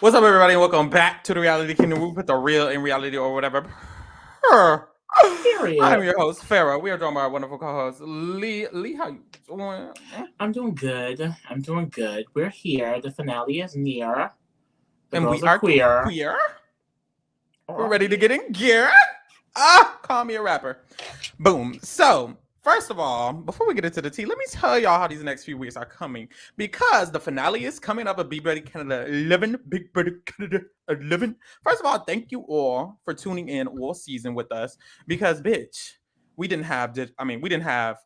What's up, everybody, and welcome back to the Reality Kingdom. We put the real in reality or whatever. I'm Period. your host, Farrah. We are joined by our wonderful co-host, Lee. Lee, how you doing? I'm doing good. I'm doing good. We're here. The finale is near. The And we girls are are queer. queer. Or We're are ready to we? get in gear. Call me a rapper. Boom. So, first of all, before we get into the tea, let me tell y'all how these next few weeks are coming. Because the finale is coming up at Big Brother Canada 11. Big Brother Canada 11. First of all, thank you all for tuning in all season with us. Because, bitch, we had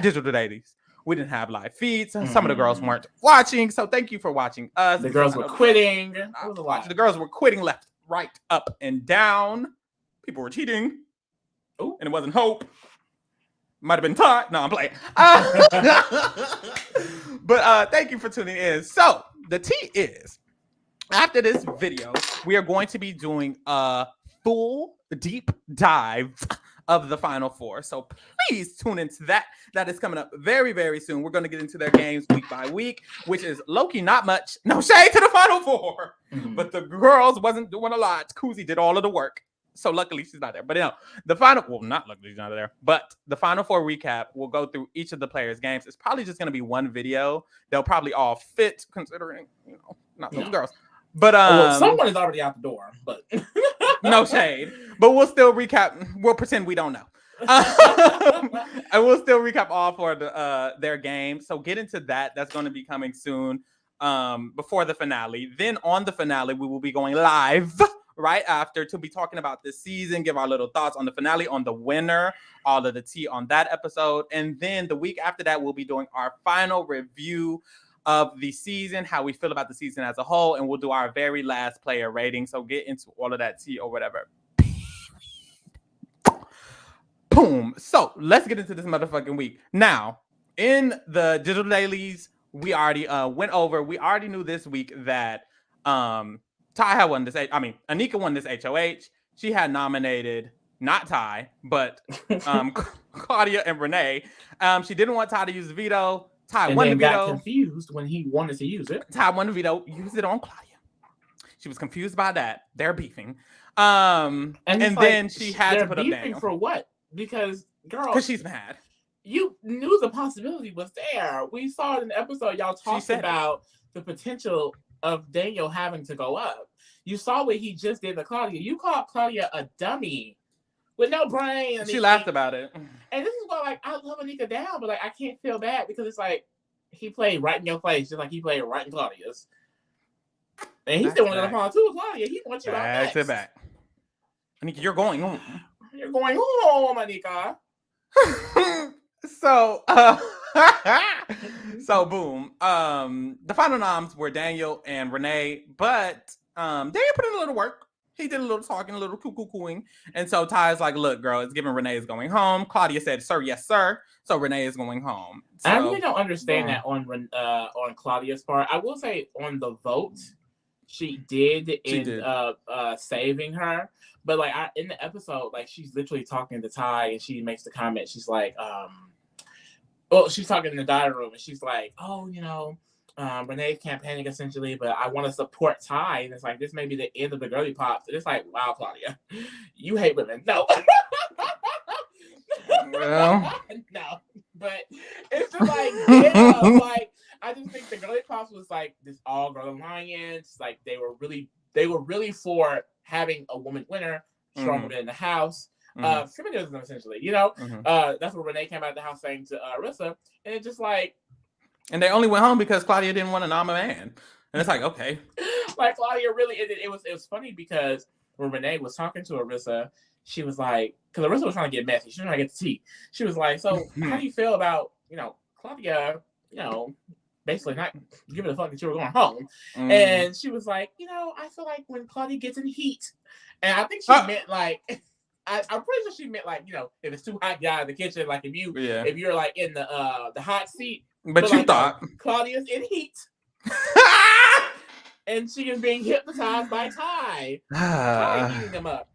digital dailies. We didn't have live feeds. Some of the girls Mm. weren't watching. So, thank you for watching us. The Because girls I were know the girls quitting. It not was a watching. lot. The girls were quitting left, right, up, and down. People were cheating, Ooh. and it wasn't hope. Might have been Todd. No, I'm playing. But thank you for tuning in. So the tea is, after this video, we are going to be doing a full deep dive of the Final Four. So please tune into that. That is coming up very, very soon. We're going to get into their games week by week, which is low-key not much. No shade to the Final Four. But the girls wasn't doing a lot. Koozie did all of the work. So luckily she's not there. But the final, well, not luckily she's not there, but the Final Four recap will go through each of the players' games. It's probably just going to be one video. They'll probably all fit, considering, not those girls. But well, someone is already out the door, but no shade. But we'll still recap. We'll pretend we don't know. And we'll still recap all for their games. So get into that. That's going to be coming soon, before the finale. Then on the finale, we will be going live right after to be talking about this season, give our little thoughts on the finale, on the winner, all of the tea on that episode. And then the week after that, we'll be doing our final review of the season, how we feel about the season as a whole, and we'll do our very last player rating. So get into all of that tea or whatever. Boom. So let's get into this motherfucking week. Now, in the digital dailies, we already went over. We already knew this week that Ty had won this. Anika won this HOH. She had nominated not Ty, but Claudia and Renee. She didn't want Ty to use the veto. Ty and won the then got veto. confused when he wanted to use it. Ty won the veto. Used it on Claudia. She was confused by that. They're beefing. And then she had to put up Daniel. For what? Because, girl, because she's mad. You knew the possibility was there. We saw it in the episode. Y'all talked about the potential of Daniel having to go up. You saw what he just did to Claudia. You called Claudia a dummy with no brain. She laughed about it. And this is why, like, I love Anika down, but like I can't feel bad because it's like he played right in your face, just like he played right in Claudia's. And he's still wanted to fall too, Claudia. He wants you out next. Back to back. Anika, you're going home. You're going home, Anika. So boom. The final noms were Daniel and Renee, but Daniel put in a little work. He did a little talking, a little cooing. And so Ty's like, look, girl, it's given Renee is going home. Claudia said, sir, yes, sir. So Renee is going home. So, I really don't understand that on Claudia's part. I will say on the vote, she did saving her. But like in the episode, like she's literally talking to Ty and she makes the comment. She's like, she's talking in the dining room and she's like, Renee's campaigning essentially, but I want to support Ty. And it's like, this may be the end of the girly pops. And it's like, wow, Claudia, you hate women. No. Well. No. But it's just like, like, I just think the girly pops was like this all girl alliance. Like they were really for having a woman winner, strong woman in the house. Feminism essentially, that's what Renee came out of the house saying to Arissa. And it's just like, and they only went home because Claudia didn't want to nominate a man. And it's like, okay. Like Claudia really, it was funny because when Renee was talking to Arissa, she was like, because Arissa was trying to get messy. She was trying to get the tea. She was like, so how do you feel about, Claudia, basically not giving a fuck that you were going home? And she was like, I feel like when Claudia gets in heat, and I think she meant like, I'm pretty sure she meant like, if it's too hot, get out of the kitchen. Like if you're like in the hot seat. But you thought Claudia's in heat. And she is being hypnotized by Ty. Ty heating them up.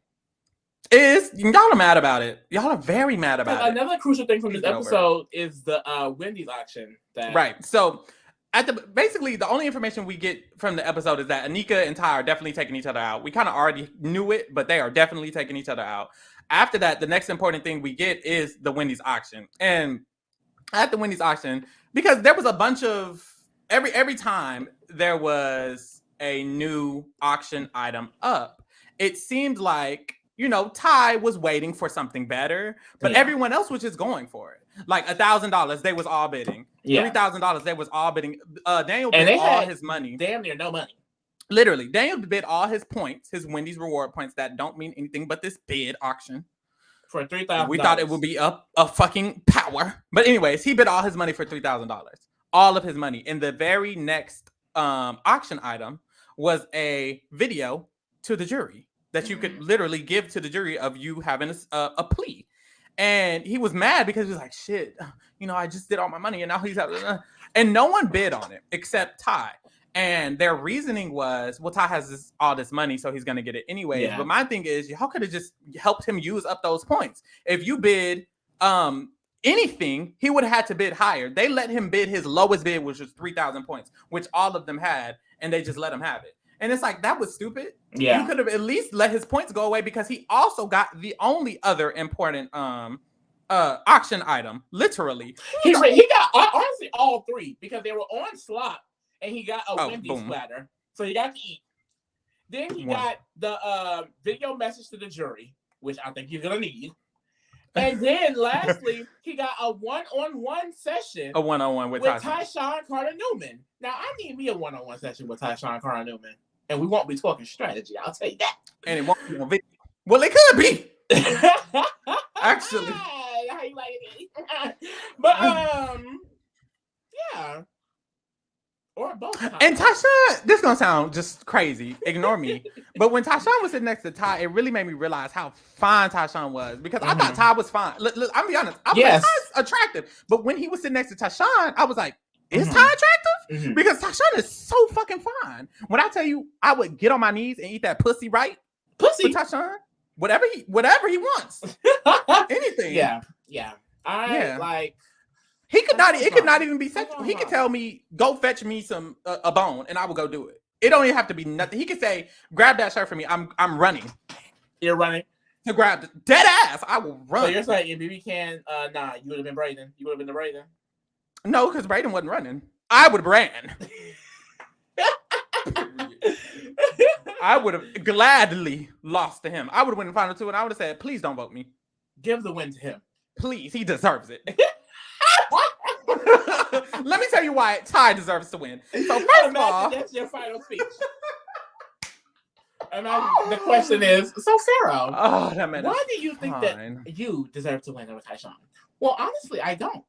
Y'all are mad about it. Y'all are very mad about it. Another crucial thing from this episode is the Wendy's auction. Right. So basically the only information we get from the episode is that Anika and Ty are definitely taking each other out. We kind of already knew it, but they are definitely taking each other out. After that, the next important thing we get is the Wendy's auction. And at the Wendy's auction, because there was a bunch of every time there was a new auction item up, it seemed like, you know, Ty was waiting for something better, but everyone else was just going for it. Like $1,000, they was all bidding. $3,000, they was all bidding. Daniel bid all his money. Damn near no money. Literally, Daniel bid all his points, his Wendy's reward points that don't mean anything but this bid auction. For $3,000. We thought it would be a fucking power. But anyways, he bid all his money for $3,000. All of his money. And the very next auction item was a video to the jury that you could literally give to the jury of you having a plea. And he was mad because he was like, shit, you know, I just did all my money and now he's having... And no one bid on it except Ty. And their reasoning was, well, Ty has all this money, so he's going to get it anyways. Yeah. But my thing is, y'all could have just helped him use up those points. If you bid anything, he would have had to bid higher. They let him bid his lowest bid, which was 3,000 points, which all of them had, and they just let him have it. And it's like, that was stupid. Yeah. You could have at least let his points go away because he also got the only other important auction item, literally. He got honestly all three because they were on slot and he got a Wendy's platter. So he got to eat. Then he got the video message to the jury, which I think he's going to need. And then lastly, he got a one-on-one session. A one-on-one with Tyshawn Carter-Newman. Now, I need me a one-on-one session with Tyshawn Carter-Newman. And we won't be talking strategy, I'll tell you that. And it won't be on video. Well, it could be. Actually. How you like it? But, yeah. Or both. And Tyshawn, this is going to sound just crazy. Ignore me. But when Tyshawn was sitting next to Ty, it really made me realize how fine Tyshawn was. Because I thought Ty was fine. Look, I'm be honest. I was like, Ty's attractive. But when he was sitting next to Tyshawn, I was like, is Ty attractive? Because Tyshawn is so fucking fine. When I tell you, I would get on my knees and eat that pussy right. Pussy. For Tyshawn. Whatever he wants. Anything. Yeah. Like... It could not even be sexual. He could tell me, go fetch me a bone, and I will go do it. It don't even have to be nothing. He could say, grab that shirt for me. I'm running. You're running? To grab the dead ass, I will run. So you're saying if BB can, nah, you would have been Brayden. You would have been the Brayden? No, because Brayden wasn't running. I would have ran. I would have gladly lost to him. I would have won the final two, and I would have said, please don't vote me. Give the win to him. Please, he deserves it. Let me tell you why Ty deserves to win. So first of all, that's your final speech. The question is, so Pharaoh, why do you think that you deserve to win over Tyshawn? Well, honestly, I don't.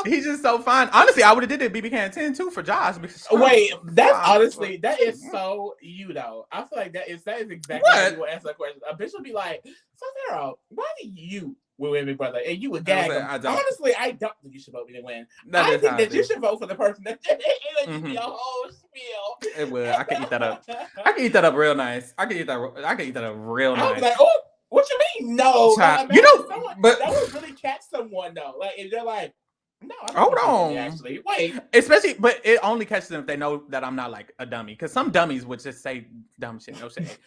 He's just so fine. Honestly, I would have did it BB Can 10 too for Josh. Wait, that's honestly, that is so you though. I feel like that is exactly how you will answer that question. A bitch would be like, so Pharaoh, why do you win Big Brother? And you would gag him. Honestly, I don't think you should vote me to win. I think that you should vote for the person that give you a whole spiel. It would. I can eat that up. I can eat that up real nice. I can eat that up real nice. I was like, oh, what you mean? No. You know, but that would really catch someone though. Like if they're like, no, hold on. Actually, wait. Especially, but it only catches them if they know that I'm not like a dummy. Because some dummies would just say dumb shit, no shit.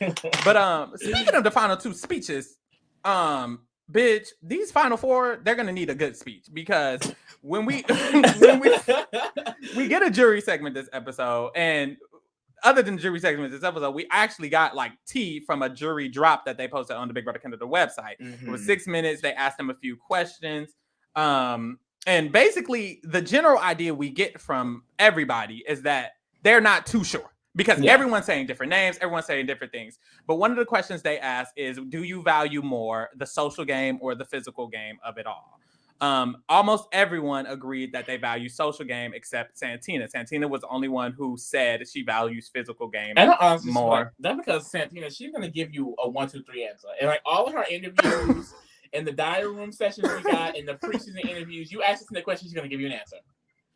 But speaking of the final two speeches, bitch, these final four, they're gonna need a good speech because when we get a jury segment this episode, and other than jury segment this episode, we actually got like tea from a jury drop that they posted on the Big Brother Canada website. It was 6 minutes. They asked them a few questions. And basically, the general idea we get from everybody is that they're not too sure because everyone's saying different names, everyone's saying different things. But one of the questions they ask is, do you value more the social game or the physical game of it all? Almost everyone agreed that they value social game except Santina. Santina was the only one who said she values physical game more. That's because Santina, she's going to give you a 1, 2, 3 answer. And like all of her interviews... In the diary room sessions we got, in the preseason interviews, you ask us the question, she's going to give you an answer.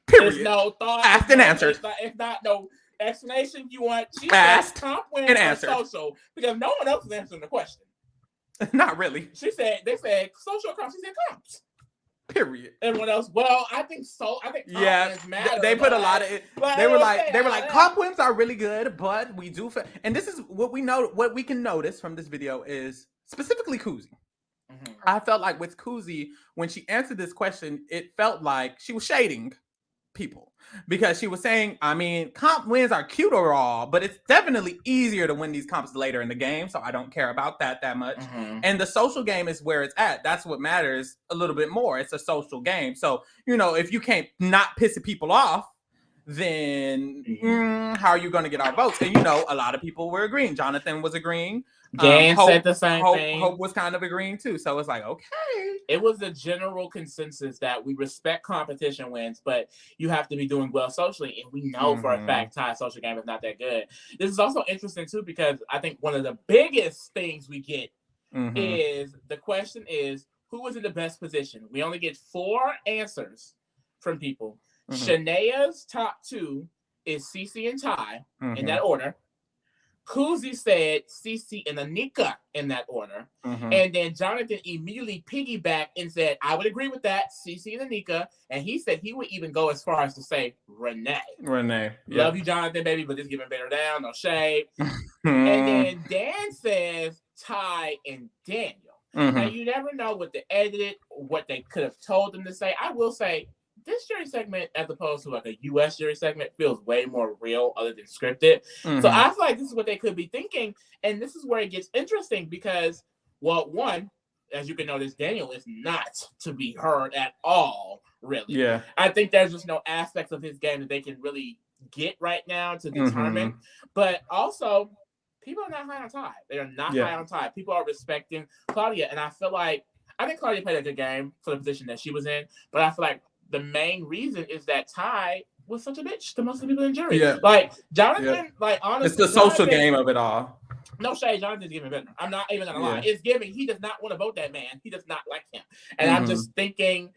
Period. There's no thought. Asked and answered. If not, no explanation you want. She asked top win and answered. Social because no one else is answering the question. Not really. They said social comps. She said comps. Period. Everyone else, well, I think so. I think Yeah, matter, they put a lot of it. They were like, comp wins are really good, but we do. And this is what we know. What we can notice from this video is specifically Kuzi. Mm-hmm. I felt like with Kuzi, when she answered this question, it felt like she was shading people because she was saying, I mean, comp wins are cute overall, but it's definitely easier to win these comps later in the game, so I don't care about that much. Mm-hmm. And the social game is where it's at. That's what matters a little bit more. It's a social game. So, if you can't not piss people off, then how are you going to get our votes? And a lot of people were agreeing. Jonathan was agreeing. Dan said the same thing. Hope was kind of agreeing too. So it's like, okay. It was a general consensus that we respect competition wins, but you have to be doing well socially. And we know for a fact Ty's social game is not that good. This is also interesting too, because I think one of the biggest things we get is the question is, who was in the best position? We only get 4 answers from people. Shanea's top 2 is Cece and Ty in that order. Kuzi said Cece and Anika in that order. And then Jonathan immediately piggybacked and said, I would agree with that, Cece and Anika. And he said he would even go as far as to say Renee. Renee. Love you, Jonathan, baby, but this giving better down, no shade. And then Dan says Ty and Daniel. Now, you never know what they edited, what they could have told them to say. I will say, this jury segment, as opposed to like a U.S. jury segment, feels way more real other than scripted. So I feel like this is what they could be thinking. And this is where it gets interesting because, well, one, as you can notice, Daniel is not to be heard at all, really. Yeah. I think there's just no aspects of his game that they can really get right now to determine. But also, people are not high on Ty. They are not high on Ty. People are respecting Claudia. And I think Claudia played a good game for the position that she was in. But I feel like the main reason is that Ty was such a bitch to most of the people in jury. Yeah. Like, Jonathan, like, honestly. It's the social game of it all. No shade, Jonathan's giving better. I'm not even going to lie. It's giving. He does not want to vote that man. He does not like him. And I'm just thinking,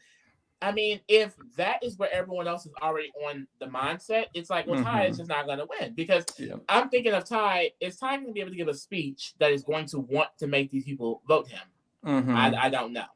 I mean, if that is where everyone else is already on the mindset, it's like, well, Ty is just not going to win. Because I'm thinking of Ty, is Ty going to be able to give a speech that is going to want to make these people vote him? I don't know.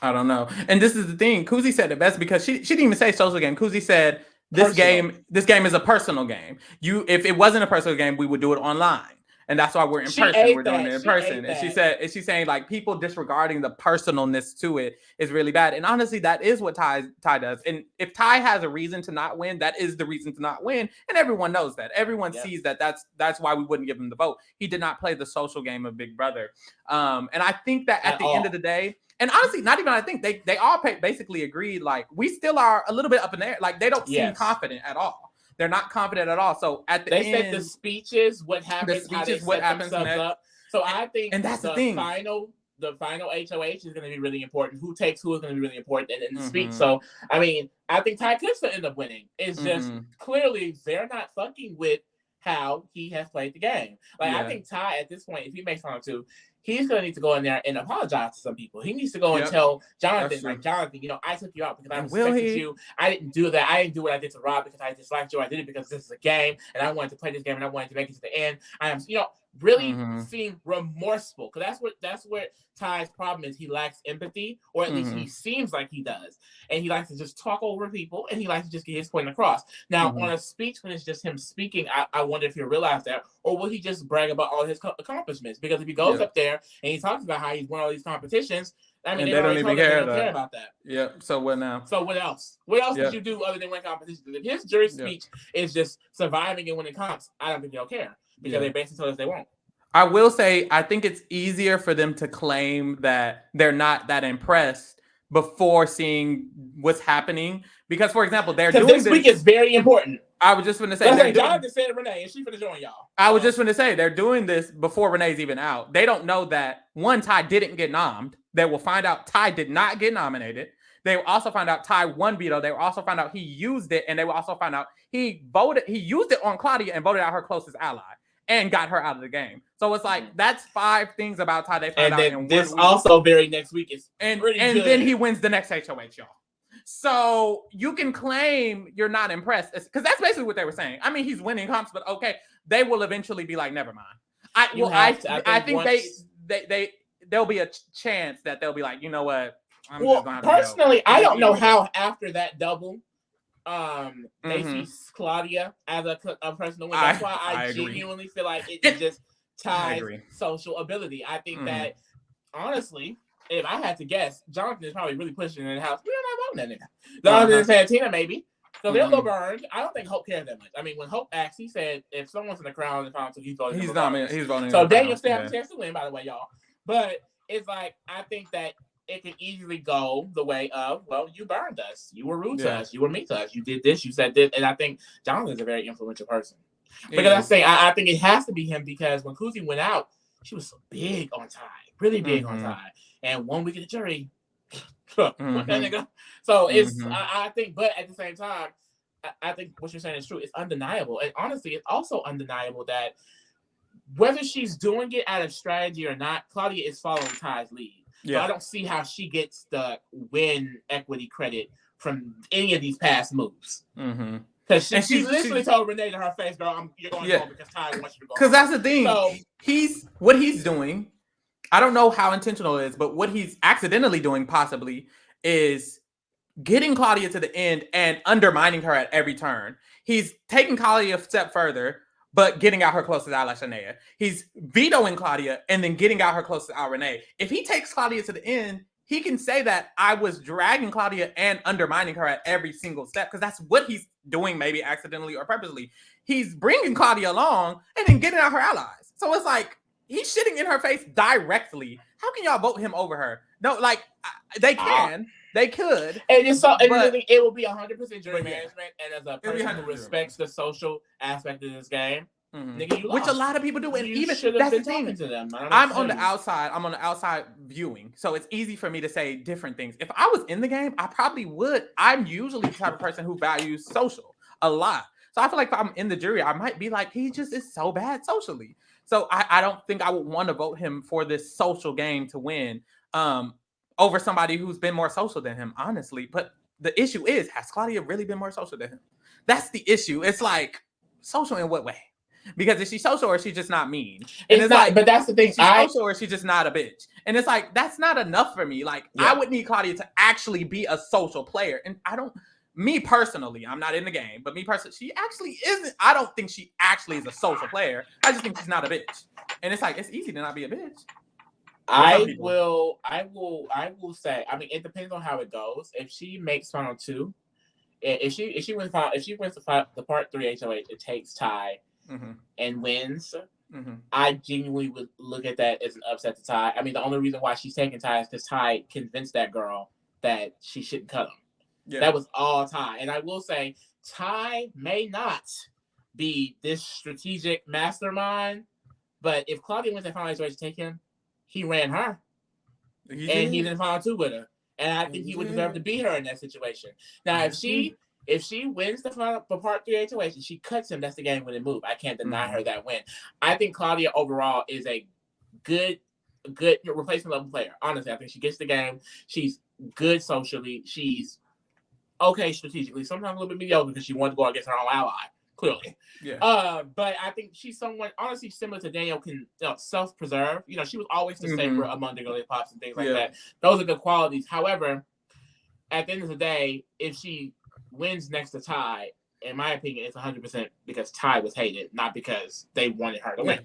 I don't know. And this is the thing. Kuzi said it best because she didn't even say social game. Kuzi said this game is a personal game. If it wasn't a personal game, we would do it online. And that's why we're in person. We're doing it in person. And she's saying like people disregarding the personalness to it is really bad. And honestly, that is what Ty does. And if Ty has a reason to not win, that is the reason to not win. And everyone knows that. Everyone sees that. That's why we wouldn't give him the vote. He did not play the social game of Big Brother. And I think that at the end of the day, and honestly, not even I think they all basically agreed. Like we still are a little bit up in the air. Like they don't seem confident at all. They're not confident at all. So at the end, they said the speeches, what happens, how they set themselves up. So I think and that's the thing. The final HOH is going to be really important. Who takes who is going to be really important in the speech. So I mean, I think Ty could still end up winning. It's just clearly they're not fucking with how he has played the game. Like I think Ty at this point, if he makes one or two, he's going to need to go in there and apologize to some people. He needs to go and tell Jonathan, like, Jonathan, I took you out because I respected you. I didn't do that. I didn't do what I did to Rob because I disliked you. I did it because this is a game and I wanted to play this game and I wanted to make it to the end. I am, really seem remorseful because that's what Ty's problem is. He lacks empathy, or at least he seems like he does, and he likes to just talk over people and he likes to just get his point across. Now on a speech when it's just him speaking, I wonder if he'll realize that, or will he just brag about all his accomplishments? Because if he goes up there and he talks about how he's won all these competitions, I mean, they don't even care about that. Yeah. So what now? So what else? What else did you do other than win competitions? If his jury speech is just surviving and winning comps, I don't think they'll care. Because they basically told us they won't. I will say, I think it's easier for them to claim that they're not that impressed before seeing what's happening. Because, for example, they're doing this week is very important. I was just going to say, John just said Renee, and she's going to join y'all. I was just going to say, they're doing this before Renee's even out. They don't know that, one, Ty didn't get nommed. They will find out Ty did not get nominated. They will also find out Ty won veto. They will also find out he used it, and they will also find out he used it on Claudia and voted out her closest ally and got her out of the game. So it's like, that's 5 things about Ty they found out in 1 week. This also very next week is pretty good. And then he wins the next HOH, y'all. So you can claim you're not impressed because that's basically what they were saying. I mean, he's winning comps, but okay, they will eventually be like, never mind. I think there'll be a chance that they'll be like, you know what? I'm just Well, gonna have to go. personally, I don't know Yeah. how after that double, they Mhm. see Claudia as a person to win. That's why I agree. genuinely feel like it just I ties agree. social ability. I think Mhm. that honestly, if I had to guess, Jonathan is probably really pushing in the house. We're not voting that nigga. Jonathan and Santina maybe. So they're a little burned. I don't think Hope cares that much. I mean, when Hope asked, he said if someone's in the crown in the final two, he's voting him He's not. regardless. He's voting. So Daniel still has a chance to win, by the way, y'all. But it's like I think that it can easily go the way of, well, you burned us. You were rude to us. You were mean to us. You did this. You said this. And I think Jonathan's a very influential person. Because I think it has to be him because when Kuzi went out, she was so big on Ty. Really big on Ty. And 1 week of the jury, that nigga. So it's, I think, but at the same time, I think what you're saying is true. It's undeniable. And honestly, it's also undeniable that whether she's doing it out of strategy or not, Claudia is following Ty's lead. So I don't see how she gets the win equity credit from any of these past moves. Because she literally told Renee to her face, girl, you're going home because Ty wants you to go home. Because that's the thing. So, what he's doing, I don't know how intentional it is, but what he's accidentally doing possibly is getting Claudia to the end and undermining her at every turn. He's taking Claudia a step further, but getting out her closest ally, Shania. He's vetoing Claudia and then getting out her closest ally, Renee. If he takes Claudia to the end, he can say that I was dragging Claudia and undermining her at every single step because that's what he's doing, maybe accidentally or purposely. He's bringing Claudia along and then getting out her allies. So it's like he's shitting in her face directly. How can y'all vote him over her? No, like they can. They could. And it's so, and it will be 100% jury management. And as a person who respects the social aspect of this game, nigga, you lost. Which a lot of people do. And you even that's the thing. To them. I'm on the outside. I'm on the outside viewing. So it's easy for me to say different things. If I was in the game, I probably would. I'm usually the type of person who values social a lot. So I feel like if I'm in the jury, I might be like, he just is so bad socially. So I don't think I would want to vote him for this social game to win. Over somebody who's been more social than him, honestly. But the issue is, has Claudia really been more social than him? That's the issue. It's like, social in what way? Because is she social or is she just not mean? And it's not, like, but that's the thing. Is she social or is she just not a bitch? And it's like, that's not enough for me. Like, I would need Claudia to actually be a social player. And me personally, I'm not in the game, but me personally, she actually isn't. I don't think she actually is a social player. I just think she's not a bitch. And it's like, it's easy to not be a bitch. I will say. I mean, it depends on how it goes. If she makes final two, if she wins the part 3 HOH, it takes Ty and wins. I genuinely would look at that as an upset to Ty. I mean, the only reason why she's taking Ty is because Ty convinced that girl that she shouldn't cut him. Yeah. That was all Ty. And I will say, Ty may not be this strategic mastermind, but if Claudia wins that final HOH to take him, he ran her. He's in final two with her. And I think he would deserve to beat her in that situation. Now, if she wins the part 3 HOH and she cuts him, that's the game winning move. I can't deny her that win. I think Claudia overall is a good replacement level player. Honestly, I think she gets the game. She's good socially. She's okay strategically. Sometimes a little bit mediocre because she wanted to go against her own ally. Clearly. Yeah. But I think she's someone honestly similar to Daniel, can self-preserve. She was always the safer among the girly pops and things like that. Those are good qualities. However, at the end of the day, if she wins next to Ty, in my opinion, it's 100% because Ty was hated, not because they wanted her to win.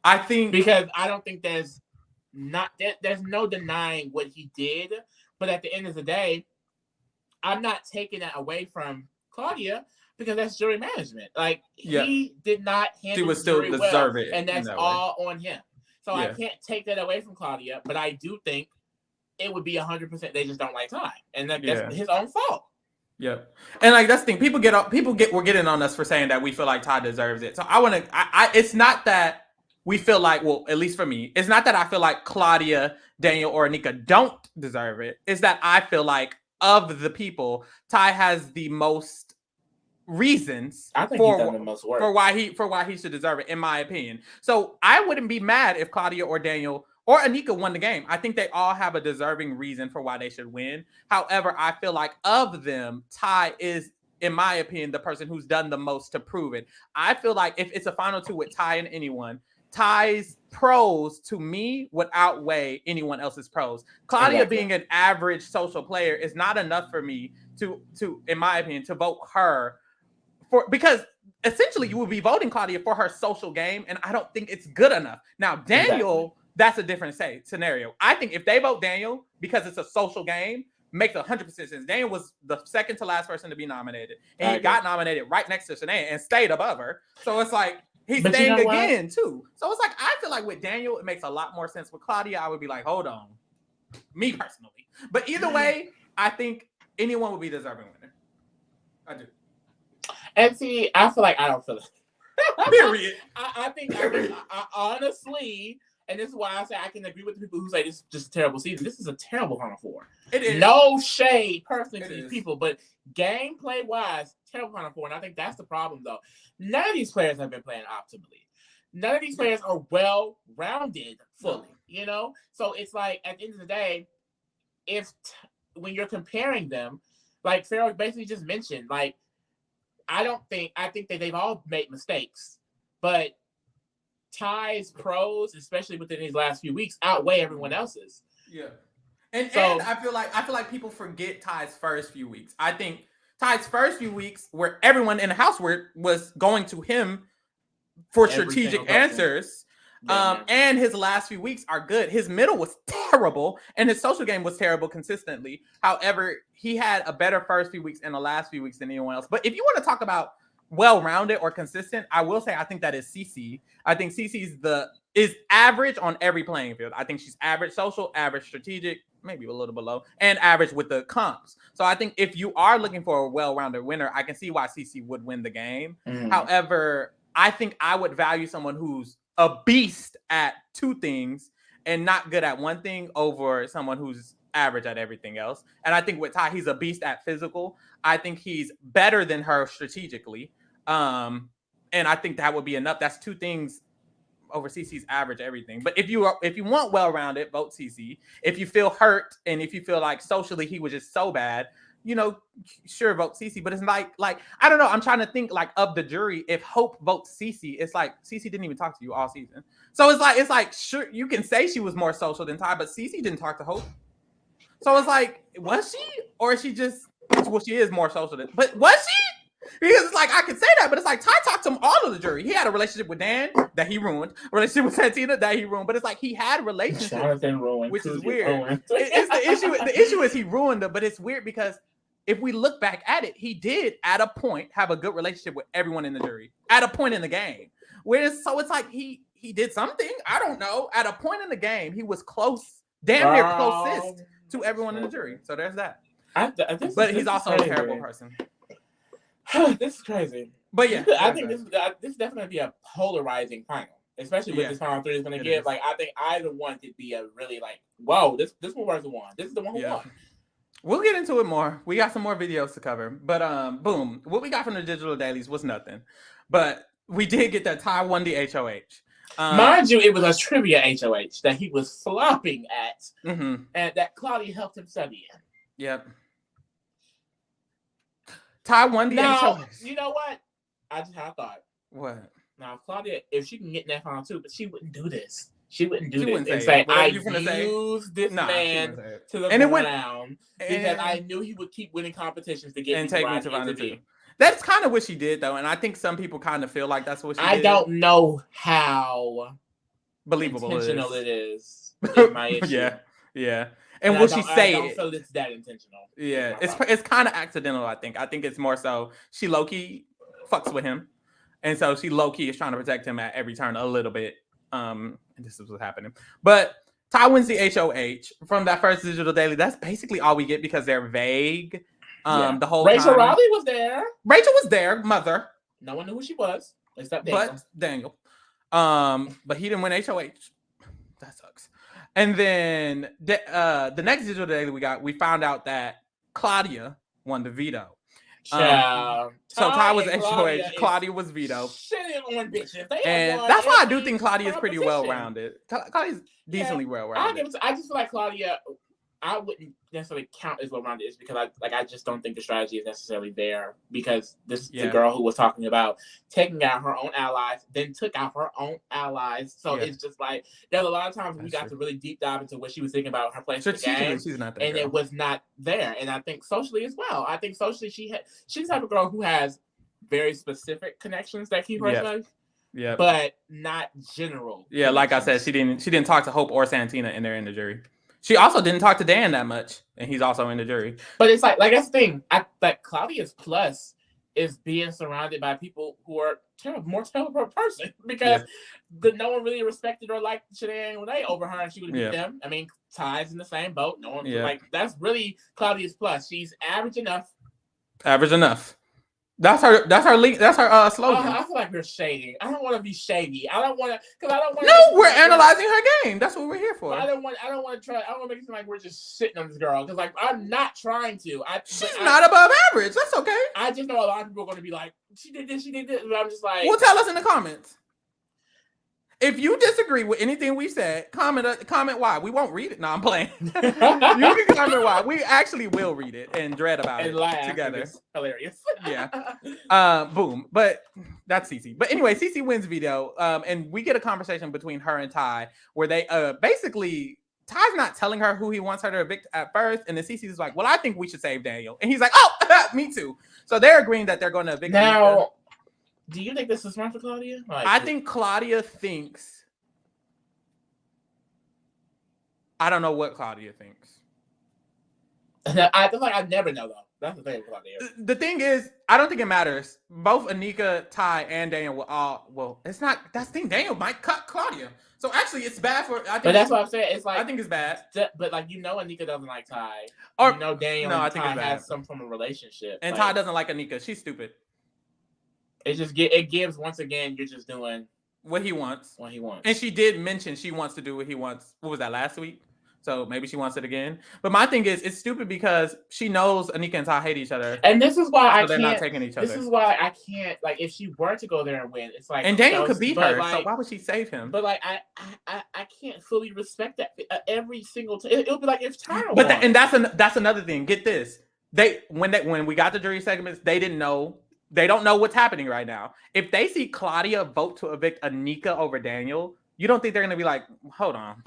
I think because I don't think there's no denying what he did, but at the end of the day, I'm not taking that away from Claudia. Because that's jury management. Like, he did not handle the jury well, and that's all on him. So I can't take that away from Claudia, but I do think it would be 100% they just don't like Ty. And that's his own fault. Yep. And like that's the thing. We're getting on us for saying that we feel like Ty deserves it. So it's not that we feel like, well, at least for me, it's not that I feel like Claudia, Daniel, or Anika don't deserve it. It's that I feel like of the people, Ty has the most reasons for why he should deserve it, in my opinion. So I wouldn't be mad if Claudia or Daniel or Anika won the game. I think they all have a deserving reason for why they should win. However, I feel like of them, Ty is, in my opinion, the person who's done the most to prove it. I feel like if it's a final two with Ty and anyone, Ty's pros to me would outweigh anyone else's pros. Claudia being an average social player is not enough for me to in my opinion to vote her for, because essentially you will be voting Claudia for her social game, and I don't think it's good enough. Now Daniel, that's a different scenario. I think if they vote Daniel because it's a social game, makes 100% sense. Daniel was the second to last person to be nominated, and he got nominated right next to Shanae and stayed above her. So it's like he's staying again too. So it's like I feel like with Daniel it makes a lot more sense. With Claudia, I would be like, hold on, me personally. But either way, I think anyone would be deserving winner. I do. And see, I feel like I don't feel it. Period. I think I honestly. And this is why I say I can agree with the people who say this is just a terrible season. This is a terrible Final Four. It is. No shade personally to these people, but gameplay wise, terrible Final Four. And I think that's the problem, though. None of these players have been playing optimally. None of these players are well rounded fully, you know? So it's like at the end of the day, when you're comparing them, like Farrell basically just mentioned, like, I think that they've all made mistakes, but Ty's pros, especially within these last few weeks, outweigh everyone else's. Yeah, and I feel like people forget Ty's first few weeks. I think Ty's first few weeks, where everyone in the house was going to him for strategic answers, and his last few weeks are good. His middle was terrible, and his social game was terrible consistently. However, he had a better first few weeks and the last few weeks than anyone else. But if you want to talk about well-rounded or consistent, I will say I think that is Cece. I think Cece's is average on every playing field. I think she's average social, average strategic, maybe a little below, and average with the comps. So I think if you are looking for a well-rounded winner, I can see why Cece would win the game. However, I think I would value someone who's a beast at two things and not good at one thing over someone who's average at everything else. And I think with Ty, he's a beast at physical. I think he's better than her strategically. And I think that would be enough. That's two things over CC's average everything. But if you want well-rounded, vote CC. If you feel hurt and if you feel like socially he was just so bad, sure, vote CC. But it's like I don't know. I'm trying to think like of the jury. If Hope votes CC, it's like CC didn't even talk to you all season. So it's like sure you can say she was more social than Ty, but CC didn't talk to Hope. So it's like, was she, or is she just? Well, she is more social than. But was she? Because it's like I could say that, but it's like Ty talked to all of the jury. He had a relationship with Dan that he ruined, a relationship with Santina that he ruined. But it's like he had relationships, which is weird. It's the issue. The issue is he ruined them, but it's weird because if we look back at it, he did at a point have a good relationship with everyone in the jury at a point in the game. So it's like he did something. I don't know. At a point in the game, he was close, damn near closest to everyone in the jury. So there's that. But he's also a terrible person. This is crazy. But yeah, I think this definitely be a polarizing final, especially with this final three is going to give. Like, I think either one could be a really like, whoa, this one was the one. This is the one who won. We'll get into it more. We got some more videos to cover. But boom, what we got from the digital dailies was nothing. But we did get that Ty won the HOH. Mind you, it was a trivia HOH that he was flopping at, and that Claudia helped him study in. Yep. Ty won the HOH. You know what? I just had a thought. What? Now, Claudia, if she can get in that final too, but she wouldn't do this. She wouldn't do this and say, I used this man to the ground because I knew he would keep winning competitions to get and take me to final two. That's kind of what she did, though, and I think some people kind of feel like that's what she did. I don't know how believable intentional it is. My issue. Yeah. And will she say it? I don't feel it's that intentional. Yeah, it's kind of accidental, I think. I think it's more so she low-key fucks with him. And so she low-key is trying to protect him at every turn a little bit. And this is what's happening. But Ty wins the HOH from that first digital daily. That's basically all we get because they're vague. The whole Rachel time. Raleigh was there. Rachel was there, mother. No one knew who she was. Except Daniel. But Daniel. But he didn't win HOH. That sucks. And then the next digital daily we found out that Claudia won the veto. So Ty was HOH. Claudia was veto. Shitting on bitches. And that's why I do think Claudia is pretty well-rounded. Claudia's decently well-rounded. I just feel like Claudia, I wouldn't necessarily count as what Ronda is because I just don't think the strategy is necessarily there because this is the girl who was talking about taking out her own allies, then took out her own allies. So it's just like there's a lot of times we got to really deep dive into what she was thinking about her place in the game, she's not and it was not there. And I think socially as well. I think socially she's the type of girl who has very specific connections that keep her safe. Yeah, but not general. Yeah, like I said, she didn't talk to Hope or Santina, and they're in the jury. She also didn't talk to Dan that much, and he's also in the jury. But it's like that's the thing. Like Claudia's plus is being surrounded by people who are more terrible person because no one really respected or liked Shanae and Renee over her, and she would beat them. I mean, Ty's in the same boat. No one like that's really Claudia's plus. She's average enough. Average enough. That's her link. That's her slogan. I feel like we're shady. I don't want to be shady. I don't want to because I don't want. No, we're analyzing her game. That's what we're here for. I don't want to try. I don't want to make it seem like we're just sitting on this girl because like I'm not trying to. She's not above average. That's okay. I just know a lot of people are going to be like, she did this, but I'm just like. Well, tell us in the comments. If you disagree with anything we said, comment why. We won't read it. No, I'm playing. You can comment why. We actually will read it and dread about it together. It's hilarious. Yeah. Boom. But that's Cece. But anyway, Cece wins veto. And we get a conversation between her and Ty where they basically Ty's not telling her who he wants her to evict at first. And then Cece's like, well, I think we should save Daniel. And he's like, oh, me too. So they're agreeing that they're going to evict now. Do you think this is smart for Claudia? I think Claudia thinks. I don't know what Claudia thinks. I feel like I never know though. That's the thing with Claudia. The thing is, I don't think it matters. Both Anika, Ty, and Daniel will all. Well, it's not. That's the thing. Daniel might cut Claudia. So actually, it's bad for. I think but that's what I'm saying. It's like I think it's bad. But like Anika doesn't like Ty. Or Daniel and Ty has some form of relationship. And Ty doesn't like Anika. She's stupid. It gives once again. You're just doing what he wants. What he wants. And she did mention she wants to do what he wants. What was that last week? So maybe she wants it again. But my thing is, it's stupid because she knows Anika and Ty hate each other. And this is why they're not taking each other. This is why I can't like if she were to go there and win, it's like and Daniel could beat her. Like, so why would she save him? But like I can't fully respect that every single time. It'll be like if Ty won. But and that's another thing. Get this. When we got the jury segments, they didn't know. They don't know what's happening right now. If they see Claudia vote to evict Anika over Daniel, you don't think they're going to be like, hold on.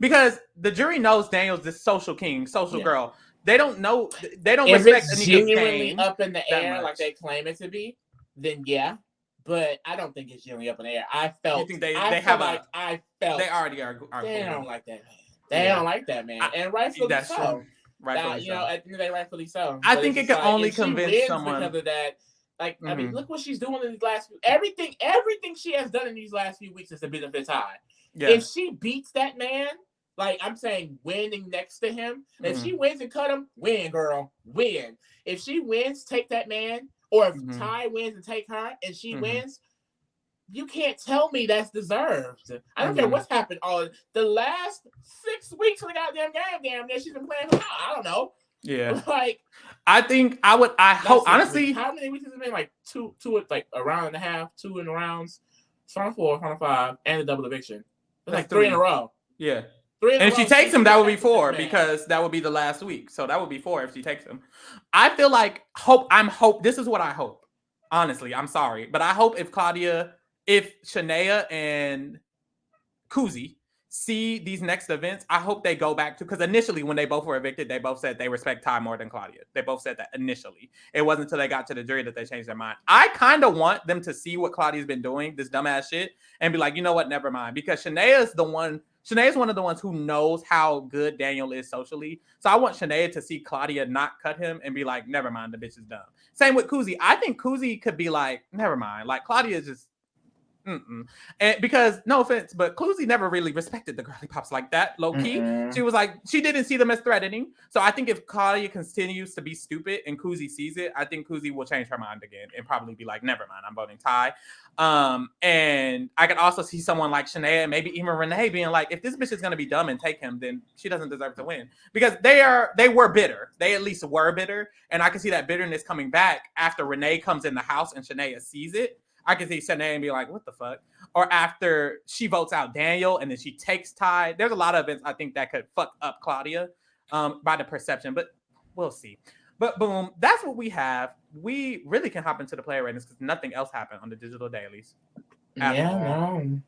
Because the jury knows Daniel's this social king, social girl. They don't know. They don't respect Anika's genuinely up in the air like they claim it to be, then yeah. But I don't think it's genuinely up in the air. I felt. You think they have I felt. They already are. They don't like that man. They don't like that man. And rightfully that's so. True. Rightfully so. At the end of the day, rightfully so. I think it can only convince someone. Because of that. Like, I mean, look what she's doing in these last few. Everything she has done in these last few weeks is to benefit Ty. Yeah. If she beats that man, like I'm saying, winning next to him. If she wins and cut him, win, girl, win. If she wins, take that man. Or if Ty wins and take her, and she wins, you can't tell me that's deserved. I don't care what's happened. All the last 6 weeks of the goddamn game, damn near she's been playing. I don't know. Yeah. Like, I think I would. I hope honestly. How many weeks has it been? Like two, like a round and a half, 2 in the rounds. Final 4, final 5, and a double eviction. It's like 3 in a row. Yeah. And if she takes him, that would be 4 because that would be the last week. So that would be 4 if she takes him. I feel like this is what I hope. Honestly, I'm sorry, but I hope if Shania and Kuzi see these next events, I hope they go back to, because initially when they both were evicted, they both said they respect Ty more than Claudia. They both said that initially. It wasn't until they got to the jury that they changed their mind. I kind of want them to see what Claudia's been doing, this dumbass shit, and be like, you know what, never mind. Because Shania is one of the ones who knows how good Daniel is socially. So I want Shania to see Claudia not cut him and be like, never mind, the bitch is dumb. Same with Kuzi. I think Kuzi could be like, never mind. Like Claudia is just and because no offense, but Cluzy never really respected the girly pops like that, low key. She was like, she didn't see them as threatening. So I think if Claudia continues to be stupid and Kuzi sees it, I think Kuzi will change her mind again and probably be like, never mind, I'm voting Ty. And I could also see someone like Shania and maybe even Renee being like, if this bitch is gonna be dumb and take him, then she doesn't deserve to win. Because they were bitter. They at least were bitter. And I can see that bitterness coming back after Renee comes in the house and Shania sees it. I can see Shanae and be like, what the fuck? Or after she votes out Daniel and then she takes Ty. There's a lot of events I think that could fuck up Claudia. by the perception, but we'll see. But boom, that's what we have. We really can hop into the player ratings because nothing else happened on the digital dailies at Yeah, all. no.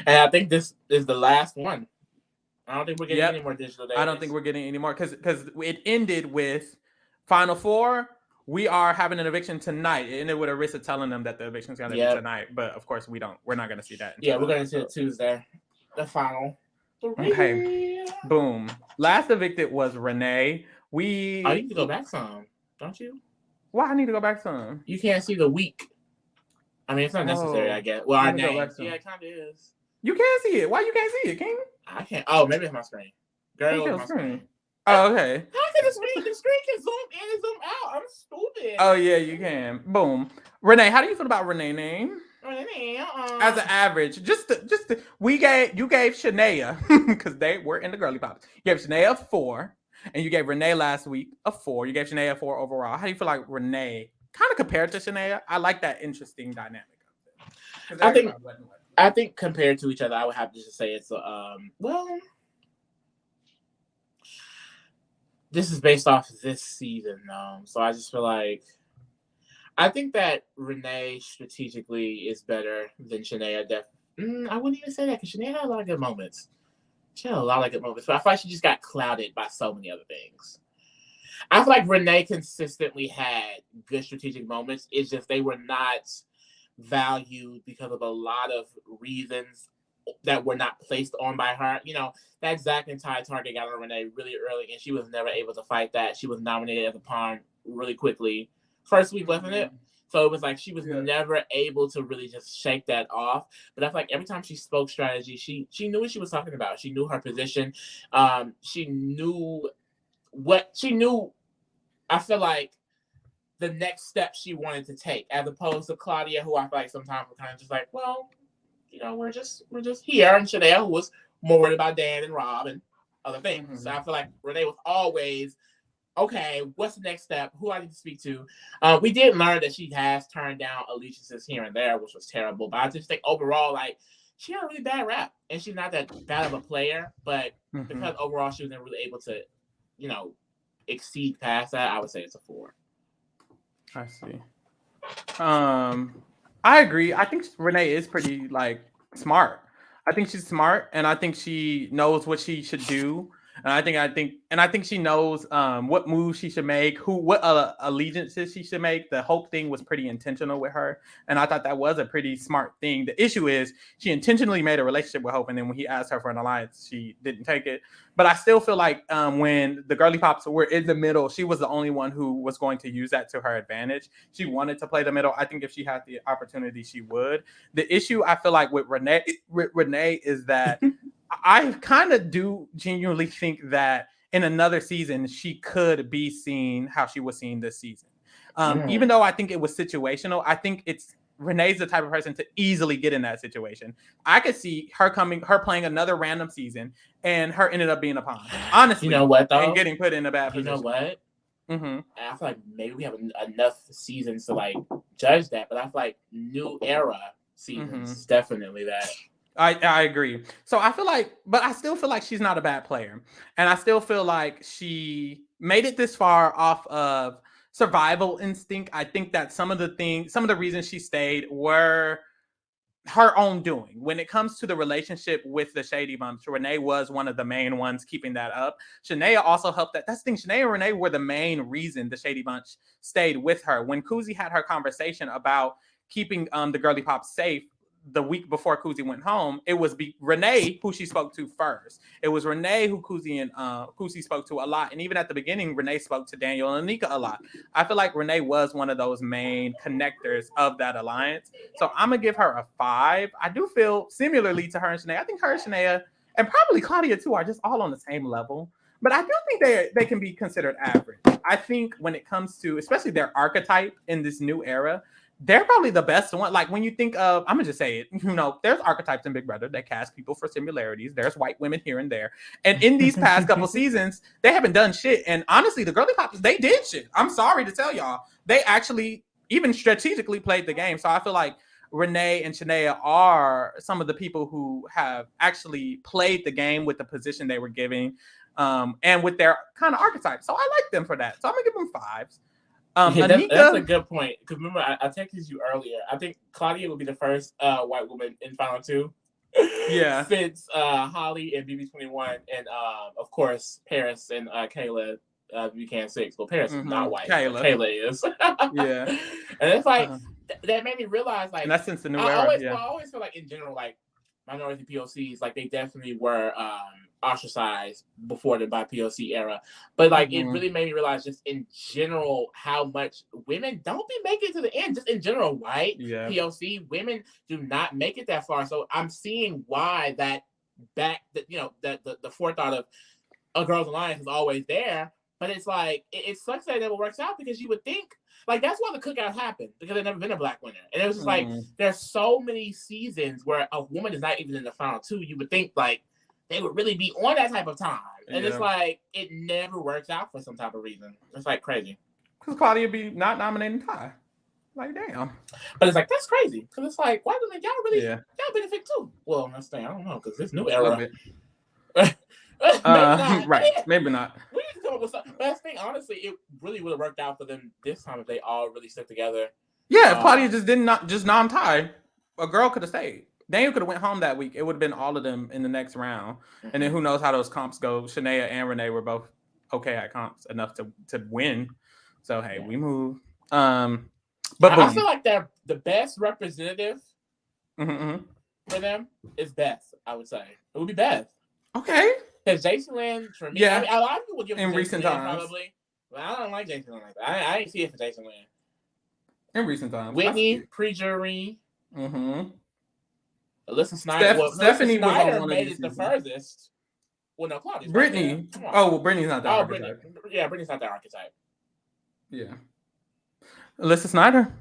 And I think this is the last one. I don't think we're getting any more digital dailies. I don't think we're getting any more because it ended with Final Four. We are having an eviction tonight. It ended with Arisa telling them that the eviction is going to be tonight. But of course, we're not going to see that. Yeah, we're going to see it Tuesday. The final. Okay. Boom. Last evicted was Renee. Oh, you need to go back some, don't you? Why I need to go back some? You can't see the week. I mean, it's not necessary, I guess. Well, our name. Yeah, it kind of is. You can't see it. Why you can't see it, King? I can't. Oh, maybe it's my screen. Girl, it's my screen. Oh, okay. How can the screen can zoom in and zoom out? I'm stupid. Oh, yeah, you can. Boom. Renee, how do you feel about Renee's name? Renee, as an average, you gave Shania because they were in the girly pops. You gave Shania a 4, and you gave Renee last week a 4. You gave Shania a 4 overall. How do you feel like Renee kind of compared to Shania? I like that interesting dynamic. I think compared to each other, I would have to just say it's well. This is based off this season, so I just feel like I think that Renee strategically is better than Shania. I wouldn't even say that because Shania had a lot of good moments. She had a lot of good moments, but I feel like she just got clouded by so many other things. I feel like Renee consistently had good strategic moments. It's just they were not valued because of a lot of reasons that were not placed on by her. You know, that Zach and Ty target got on Renee really early, and she was never able to fight that. She was nominated as a pawn really quickly. First week, wasn't it? So it was like she was never able to really just shake that off. But I feel like every time she spoke strategy, she knew what she was talking about. She knew her position. She knew what she knew. I feel like the next step she wanted to take, as opposed to Claudia, who I feel like sometimes was kind of just like, well, you know, we're just here, and Shania, who was more worried about Dan and Rob and other things. Mm-hmm. So I feel like Renee was always, okay, what's the next step? Who I need to speak to? We did learn that she has turned down allegiances here and there, which was terrible. But I just think overall, like, she had a really bad rap, and she's not that bad of a player. But because overall she wasn't really able to, you know, exceed past that, I would say it's a 4. I see. I agree. I think Renee is pretty like smart. I think she's smart, and I think she knows what she should do. And I think she knows what moves she should make, what allegiances she should make. The Hope thing was pretty intentional with her, and I thought that was a pretty smart thing. The issue is she intentionally made a relationship with Hope, and then when he asked her for an alliance, she didn't take it. But I still feel like when the girly pops were in the middle, she was the only one who was going to use that to her advantage. She wanted to play the middle. I think if she had the opportunity, she would. The issue I feel like with Renee is that I kind of do genuinely think that in another season, she could be seen how she was seen this season. Even though I think it was situational, I think Renee's the type of person to easily get in that situation. I could see her playing another random season and her ended up being a pawn. Honestly, you know what though? And getting put in a bad position. You know what? I feel like maybe we have enough seasons to like judge that, but I feel like new era seasons definitely that. I agree. So I feel like, but I still feel like she's not a bad player. And I still feel like she made it this far off of survival instinct. I think that some of the reasons she stayed were her own doing. When it comes to the relationship with the Shady Bunch, Renee was one of the main ones keeping that up. Shania also helped that. That's the thing. Shania and Renee were the main reason the Shady Bunch stayed with her. When Kuzi had her conversation about keeping the girly pop safe, the week before Kuzi went home, it was Renee who she spoke to first. It was Renee who Kuzi spoke to a lot. And even at the beginning, Renee spoke to Daniel and Anika a lot. I feel like Renee was one of those main connectors of that alliance. So I'm going to give her a 5. I do feel similarly to her and Shania. I think her and Shania, and probably Claudia too, are just all on the same level. But I do think they can be considered average. I think when it comes to, especially their archetype in this new era, they're probably the best one. Like when you think of, I'm gonna just say it, you know, there's archetypes in Big Brother that cast people for similarities. There's white women here and there. And in these past couple seasons, they haven't done shit. And honestly, the girly pops, they did shit. I'm sorry to tell y'all. They actually even strategically played the game. So I feel like Renee and Shania are some of the people who have actually played the game with the position they were giving. and with their kind of archetype. So I like them for that. So I'm gonna give them 5s. Yeah, Anika, that's a good point. Because remember, I texted you earlier. I think Claudia will be the first white woman in Final 2. Yeah. Since Holly and BB21 and of course Paris and Kayla BB 6. Well, Paris is not white. Kayla is. Yeah. And it's like that made me realize like and that's since the new I era. always feel like in general like minority POCs like they definitely were ostracized before the by POC era, but like it really made me realize just in general how much women don't be making it to the end. Just in general, white POC women do not make it that far. So I'm seeing why that the forethought of a Girls Alliance is always there. But it's like it sucks that it never works out because you would think like that's why the cookout happened because there's never been a black winner, and it was just like there's so many seasons where a woman is not even in the final 2. You would think like they would really be on that type of time, and it's like it never works out for some type of reason. It's like crazy because Claudia be not nominating Ty. Like damn, but it's like that's crazy because it's like why women y'all really y'all benefit too. Well, that's the thing. I don't know because this new era. Maybe not. We need to come up with something. But I think honestly, it really would have worked out for them this time if they all really stuck together. Yeah, if Claudia just non-tie, a girl could have stayed. Daniel could have went home that week. It would have been all of them in the next round. And then who knows how those comps go. Shania and Renee were both okay at comps enough to win. So hey, we move. But I feel like they're the best representative for them is Beth. I would say it would be Beth. Okay. Because Jason Lynn, for me, I mean, a lot of people would give it to recent Jason times, probably. But I don't like Jason Lynn like that. I ain't see it for Jason Lynn. In recent times, Whitney, pre-jury. Alyssa Snyder. Stephanie was on one made it the furthest. Well, no, Claudia. Brittany. Oh, well, Brittany's not that archetype. Yeah, Brittany's not that archetype. Yeah. Alyssa Snyder.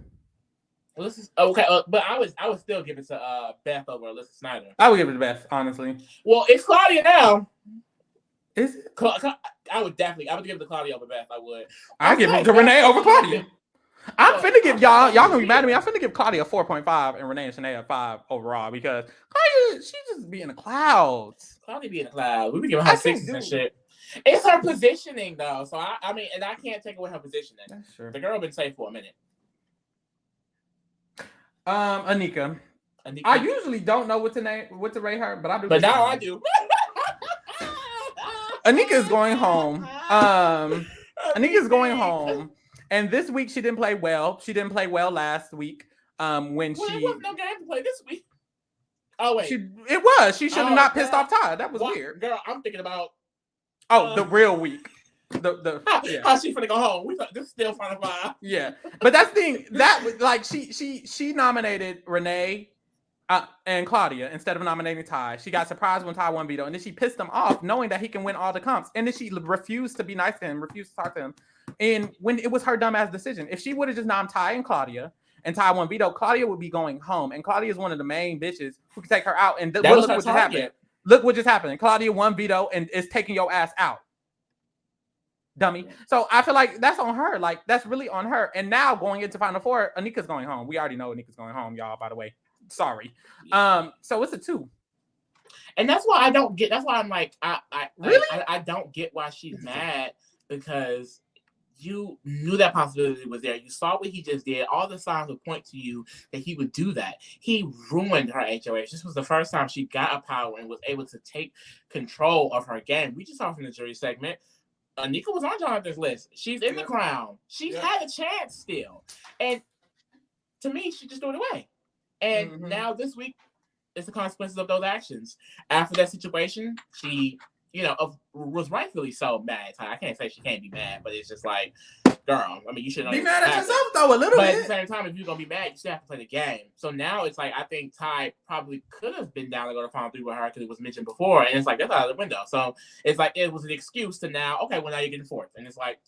Okay, but I would still give it to Beth over Alyssa Snyder. I would give it to Beth, honestly. Well, it's Claudia now. Is it? I would give it to Claudia over Beth. I would. I'd give it to Renee over Claudia. I'm finna give y'all gonna be mad at me. I'm finna give Claudia 4.5 and Renee and Shania a 5 overall because Claudia, she just be in the clouds. Claudia be in the clouds. We be giving her 6s and shit. It's her positioning though. So I mean, and I can't take away her positioning. That's true. The girl been safe for a minute. Anika. I usually don't know what to rate her, but I do. But now I do. Anika is going home. Anika is going home. And this week she didn't play well. She didn't play well last week. There wasn't no game to play this week. Oh wait, it was. She should have not pissed off Todd. That was weird. Girl, I'm thinking about. The real week. How she finna go home? We thought this is still Final 5. Yeah, but that's the thing. That was like she nominated Renee and Claudia instead of nominating Ty. She got surprised when Ty won veto, and then she pissed him off, knowing that he can win all the comps. And then she refused to be nice to him, refused to talk to him. And when it was her dumbass decision, if she would have just nominated Ty and Claudia, and Ty won veto, Claudia would be going home. And Claudia is one of the main bitches who can take her out. And look what just happened. Look what just happened. Claudia won veto and is taking your ass out. Dummy. So I feel like that's on her. Like that's really on her. And now going into Final 4, Anika's going home. We already know Anika's going home, y'all, by the way. Sorry. So it's a 2. And that's why I don't get. That's why I'm like, I don't get why she's mad because you knew that possibility was there. You saw what he just did. All the signs would point to you that he would do that. He ruined her HOH. This was the first time she got a power and was able to take control of her game. We just saw from the jury segment. Anika was on Jonathan's list. She's in the crown. She had a chance still. And to me, she just threw it away. And now this week, it's the consequences of those actions. After that situation, she, was rightfully so mad. I can't say she can't be mad, but it's just like, girl, I mean, you shouldn't be mad at yourself though a little bit. But at the same time, if you're gonna be mad, you still have to play the game. So now it's like I think Ty probably could have been down to go to Final 3 with her because it was mentioned before, and it's like that's out of the window. So it's like it was an excuse to now, okay, well now you're getting 4th, and it's like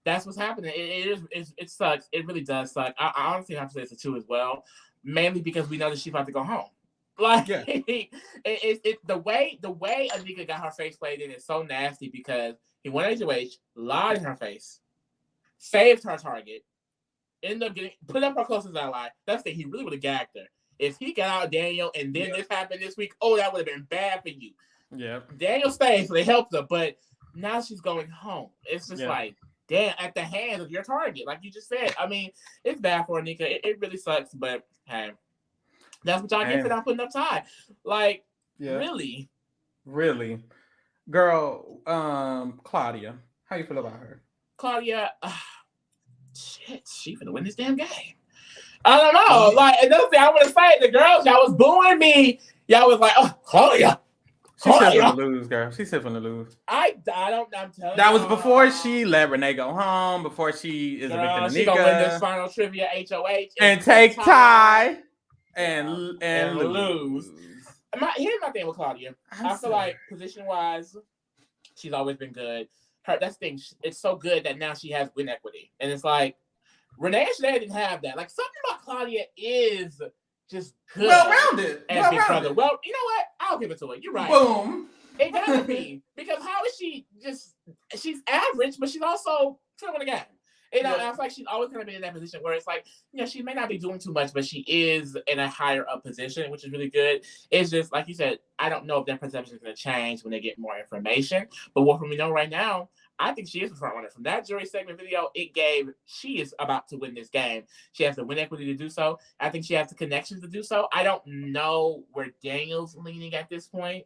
that's what's happening. It sucks. It really does suck. I honestly have to say it's a 2 as well, mainly because we know that she's about to go home. Like the way Anika got her face played in is so nasty because he won HOH, lied in her face, saved her target, ended up getting put up her closest ally. That's the thing. He really would have gagged her. If he got out Daniel and then this happened this week, that would have been bad for you. Yeah. Daniel stayed, so they helped her, but now she's going home. It's just like, damn, at the hands of your target, like you just said. I mean, it's bad for Anika. It really sucks, but hey, that's what y'all get for not putting up Ty. Like, really, girl. Claudia, how you feel about her? Claudia, shit, she finna win this damn game. I don't know. Like, another thing I want to say, the girls, y'all was booing me. Y'all was like, oh, Claudia. She's still gonna lose, girl. She's still gonna lose. I'm telling you. That was before she let Renee go home, before she is evicting Anika. She gonna win this final trivia HOH and take Ty and lose. Here's my thing with Claudia. I feel like position-wise, she's always been good. That's the thing. It's so good that now she has win equity. And it's like, Renee and Renee didn't have that. Like, something about Claudia is just good. Well-rounded. And Big Brother. Well, you know what? I'll give it to her. You're right. Boom. It gotta be. Because how is she's average, but she's also trying to win the game. You know, and I feel like she's always going to be in that position where it's like, you know, she may not be doing too much, but she is in a higher up position, which is really good. It's just, like you said, I don't know if that perception is going to change when they get more information. But what we know right now, I think she is the front runner. From that jury segment video, she is about to win this game. She has the win equity to do so. I think she has the connections to do so. I don't know where Daniel's leaning at this point.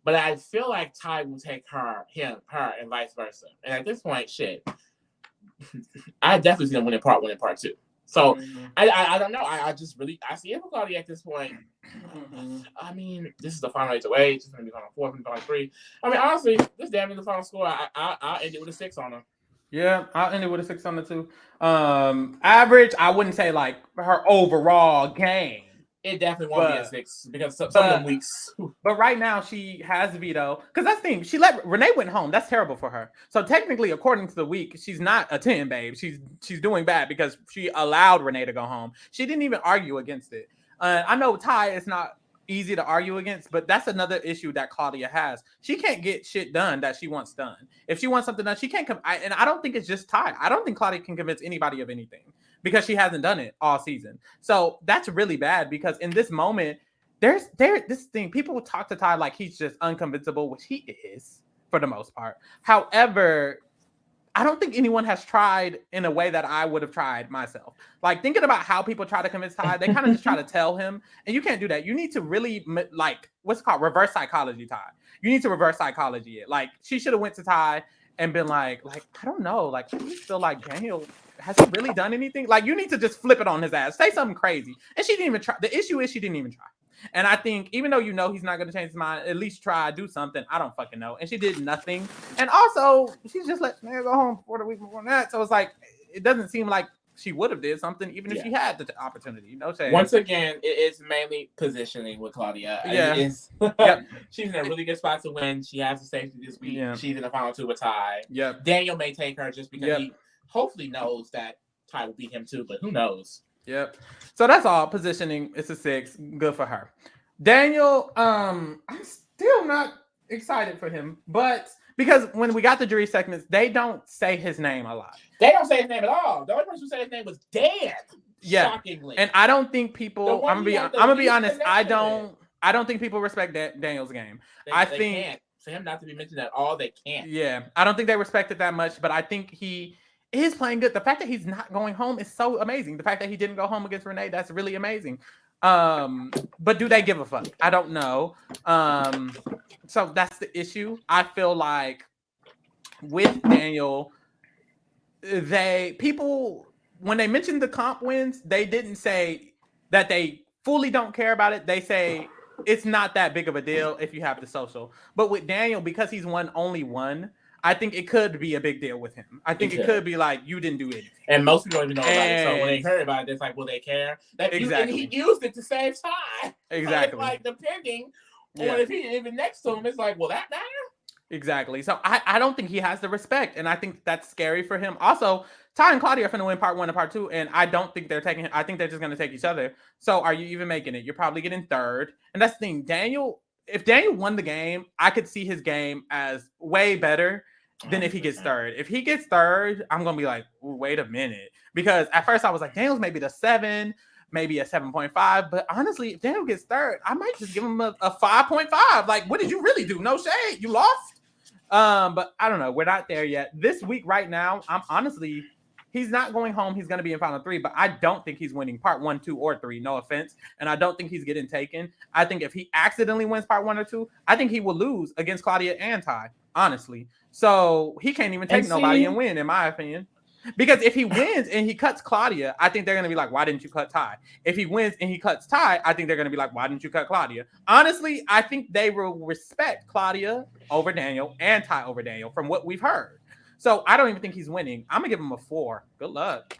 But I feel like Ty will take her, and vice versa. And at this point, shit. I definitely see them winning part 1 and part 2. So I don't know. I see it for Claudia at this point. I mean, this is the final 8 to 8. It's going to be final 4, final 3. I mean, honestly, this damn near the final score. I'll end it with a 6 on her. Yeah, I'll end it with a 6 on the 2. Average, I wouldn't say like her overall game. It definitely won't be a 6 because some of them weeks. But right now she has veto because that's the thing. She let Renee went home. That's terrible for her. So technically, according to the week, she's not a 10, babe. She's doing bad because she allowed Renee to go home. She didn't even argue against it. I know Ty is not easy to argue against, but that's another issue that Claudia has. She can't get shit done that she wants done. If she wants something done, she can't come. And I don't think it's just Ty. I don't think Claudia can convince anybody of anything, because she hasn't done it all season. So that's really bad because in this moment, there's this thing. People will talk to Ty like he's just unconvincible, which he is for the most part. However, I don't think anyone has tried in a way that I would have tried myself. Like thinking about how people try to convince Ty, they kind of just try to tell him, and you can't do that. You need to really like what's it called reverse psychology Ty. You need to reverse psychology it. Like she should have went to Ty and been like I don't know, like I just feel like Daniel. Has he really done anything? Like, you need to just flip it on his ass. Say something crazy. And she didn't even try. The issue is she didn't even try. And I think, even though you know he's not going to change his mind, at least try, do something. I don't fucking know. And she did nothing. And also, she's just let me go home for the week before that. So it's like, it doesn't seem like she would have did something, even if she had the opportunity. No shade. Once again, it's mainly positioning with Claudia. Yeah. She's in a really good spot to win. She has the safety this week. Yeah. She's in the final 2 with Ty. Yeah. Daniel may take her just because he hopefully knows that Ty will beat him too, but who knows? Yep. So that's all. Positioning. It's a 6. Good for her. Daniel, I'm still not excited for him, but because when we got the jury segments, they don't say his name a lot. They don't say his name at all. The only person who said his name was Dan. Yeah. Shockingly. And I don't think people. I'm gonna be honest. I don't think people respect Daniel's game. I think can't. For him not to be mentioned at all, they can't. Yeah, I don't think they respect it that much, but I think he is playing good. The fact that he's not going home is so amazing. The fact that he didn't go home against Renee, that's really amazing. But do they give a fuck? I don't know. So that's the issue. I feel like with Daniel, people when they mentioned the comp wins, they didn't say that they fully don't care about it. They say it's not that big of a deal if you have the social. But with Daniel, because he's only one, I think it could be a big deal with him. I think it could be like, you didn't do anything. And most people don't even know about it. So when they heard about it, it's like, will they care? Exactly. And he used it to save time. Exactly. Like depending on if it's next to him, it's like, will that matter? Exactly. So I don't think he has the respect. And I think that's scary for him. Also, Ty and Claudia are going to win part 1 and part 2. And I don't think they're taking, I think they're just going to take each other. So are you even making it? You're probably getting 3rd. And that's the thing. If Daniel won the game, I could see his game as way better than if he gets 3rd. If he gets 3rd, I'm going to be like, wait a minute. Because at first I was like, Daniel's maybe the 7, maybe a 7.5. But honestly, if Daniel gets 3rd, I might just give him a 5.5. Like, what did you really do? No shade. You lost. But I don't know. We're not there yet. This week, right now, I'm honestly, he's not going home. He's going to be in final three, but I don't think he's winning part 1, 2, or 3. No offense, and I don't think he's getting taken. I think if he accidentally wins part 1 or 2, I think he will lose against Claudia and Ty. Honestly, so he can't even take nobody and win, in my opinion. Because if he wins and he cuts Claudia, I think they're going to be like, why didn't you cut Ty? If he wins and he cuts Ty, I think they're going to be like, why didn't you cut Claudia? Honestly, I think they will respect Claudia over Daniel and Ty over Daniel from what we've heard. So I don't even think he's winning. I'm going to give him a 4. Good luck.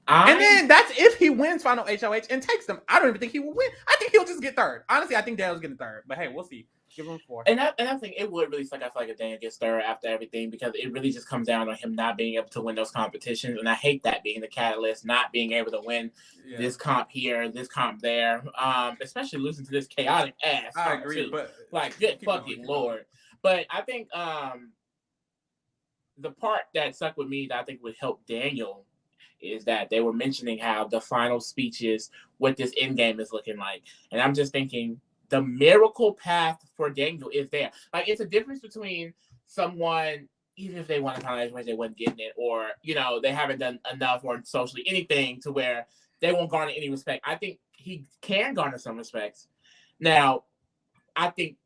And then that's if he wins final HOH and takes them. I don't even think he will win. I think he'll just get third. Honestly, I think Daniel's getting third. But hey, we'll see. Give him a 4. And I think it would really suck. I feel like if Daniel gets third after everything, because it really just comes down on him not being able to win those competitions. And I hate that being the catalyst, not being able to win this comp here, this comp there. Especially losing to this chaotic ass. I agree, too. but like good fucking lord. But I think the part that stuck with me that I think would help Daniel is that they were mentioning how the final speeches, what this end game is looking like. And I'm just thinking, the miracle path for Daniel is there. Like, it's a difference between someone, even if they want to kind of they wasn't getting it, or, you know, they haven't done enough or socially anything to where they won't garner any respect. I think he can garner some respect. Now, I think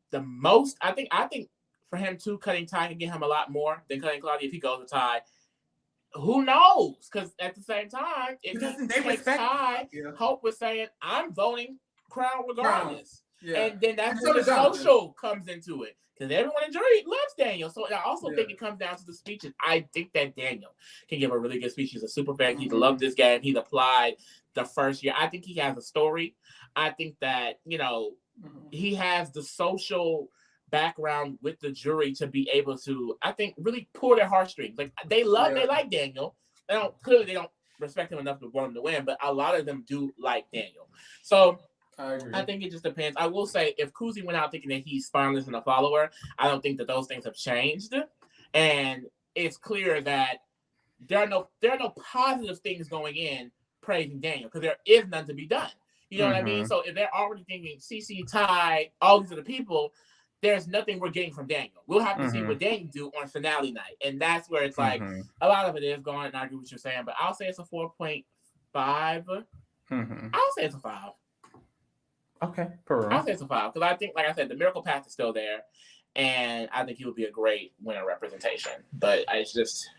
for him too, cutting Ty can get him a lot more than cutting Claudia if he goes with Ty. Who knows? Because at the same time, if he takes Ty, Hope was saying, I'm voting Crown regardless. Yeah. And then that's where the social comes into it. Because everyone in jury loves Daniel. So I also think it comes down to the speeches. I think that Daniel can give a really good speech. He's a super fan. He's loved this game. He's applied the first year. I think he has a story. I think that, you know, he has the social background with the jury to be able to, I think, really pull their heartstrings. Like, they like Daniel. They don't respect him enough to want him to win, but a lot of them do like Daniel. So I agree. I think it just depends. I will say, if Kuzi went out thinking that he's spineless and a follower, I don't think that those things have changed. And it's clear that there are no positive things going in praising Daniel, because there is none to be done. You know what I mean? So if they're already thinking CC, Ty, all these other people, there's nothing we're getting from Daniel. We'll have to see what Daniel do on finale night. And that's where it's like, a lot of it is going, and I agree with what you're saying, but I'll say it's a 4.5. I'll say it's a 5. Okay, for real. I'll say it's a 5. Because I think, like I said, the miracle path is still there. And I think he would be a great winner representation. But it's just...